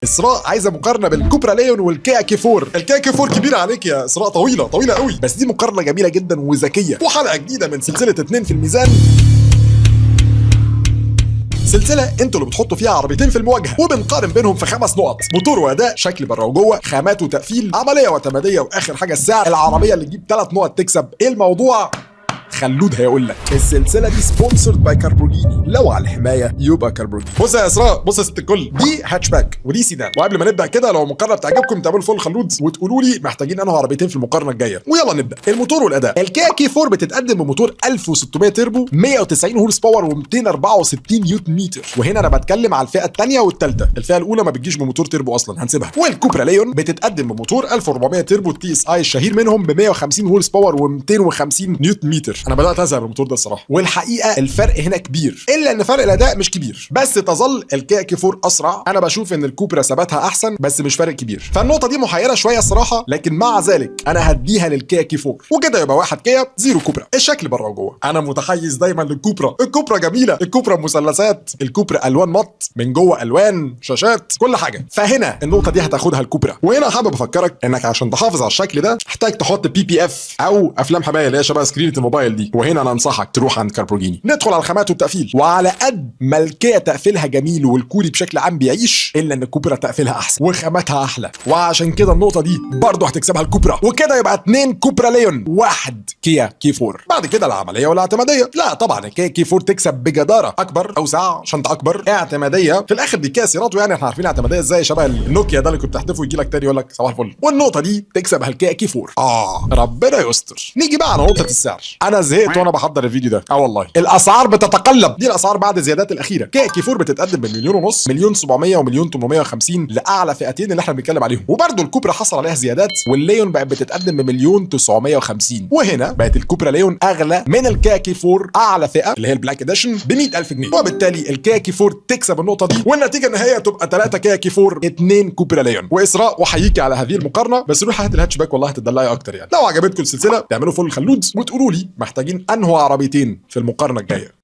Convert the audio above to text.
اسراء عايزه مقارنه بالكوبرا ليون والكيا كي 4. الكيا كي 4 كبيره عليك يا اسراء، طويله قوي، بس دي مقارنه جميله جدا وذكيه، وحلقه جديده من سلسله 2 في الميزان. سلسله انتوا اللي بتحطوا فيها عربيتين في المواجهه وبنقارن بينهم في 5 نقط: موتور واداء، شكل بره وجوه، خامات وتقفيل، عمليه واعتماديه، واخر حاجه السعر. العربيه اللي تجيب 3 نقط تكسب. ايه الموضوع؟ خلود هيقول لك. السلسله دي سبونسرد باي كاربوجيني، لو على الحمايه يبقى كاربوجيني. بص يا اسراء، بص يا ست الكل، دي هاتشباك ودي سيدان. وقبل ما نبدا كده، لو المقارنه بتعجبكم تعملوا فول خلود وتقولوا لي محتاجين انهي عربيتين في المقارنه الجايه. ويلا نبدا. الموتور والاداء: الكيا كي 4 بتتقدم بموتور 1600 تربو، 190 هورس باور و264 نيوتن متر. وهنا انا بتكلم على الفئه الثانيه والثالثه، الفئه الاولى ما بتجيش بموتور تربو اصلا، هنسيبها. والكوبرا ليون بتتقدم بموتور 1400 تربو تي اس اي الشهير منهم، ب 150 هورس باور و250 نيوتن متر. انا بدات ازهق من الموتور ده الصراحه، والحقيقه الفرق هنا كبير، الا ان فرق الاداء مش كبير. بس تظل الكيا كي 4 اسرع. انا بشوف ان الكوبرا ثباتها احسن، بس مش فرق كبير. فالنقطه دي محيره شويه الصراحه، لكن مع ذلك انا هديها للكيا كي 4. وكده يبقى 1 كيا 0 كوبرا. الشكل بره وجوه: انا متحيز دايما للكوبرا. الكوبرا جميله، الكوبرا مثلثات، الكوبرا الوان مط من جوه، الوان شاشات، كل حاجه. فهنا النقطه دي هتاخدها الكوبرا. وهنا حابب افكرك انك عشان تحافظ على الشكل ده محتاج تحط بي اف او افلام حمايه اللي هي شبه سكرينه الموبايل دي. وهنا انا انصحك تروح عند كاربوجيني. ندخل على الخامات والتقفيل. وعلى قد ما الكيا تقفيلها جميل والكوري بشكل عام بيعيش، الا ان الكوبرا تقفيلها احسن وخاماتها احلى، وعشان كده النقطه دي برضه هتكسبها الكوبرا. وكده يبقى 2 كوبرا ليون 1 كيا كي 4. بعد كده العمليه والاعتماديه: لا طبعا الكيا كي 4 تكسب بجداره، اكبر، اوسع، شنطه اكبر، اعتماديه. في الاخر دي كيا سيراتو، يعني احنا عارفين اعتماديه ازاي، شبه النوكيا ده اللي كنت تحتفه يجي لك تاني يقول لك صباح الفل. والنقطه دي تكسبها الكيا كي 4. ربنا يستر. نيجي بقى على نقطه السعر. انا زهقت وانا بحضر الفيديو ده، والله الاسعار بتتقلب. دي الاسعار بعد الزيادات الاخيره. كيا كي 4 بتتقدم بمليون ونص، مليون 700 ومليون 850 لاعلى فئتين اللي احنا بنتكلم عليهم. وبرده الكوبرا حصل عليها زيادات، والليون بقت بتتقدم بمليون 950. وهنا بقت الكوبرا ليون اغلى من الكيا كي 4 اعلى فئه اللي هي البلاك اديشن ب 100,000 جنيه. وبالتالي الكيا كي 4 تكسب النقطه دي، والنتيجه النهائيه تبقى 3 كيا كي 4 2 كوبرا ليون. واسراء وحييكي على هذه المقارنه، بس روحي هات الهاتشباك والله هتدلعي اكتر. يعني لو عجبتكم السلسله تعملوا فول خلود وتقولوا لي محتاجين انهي عربيتين في المقارنه الجايه.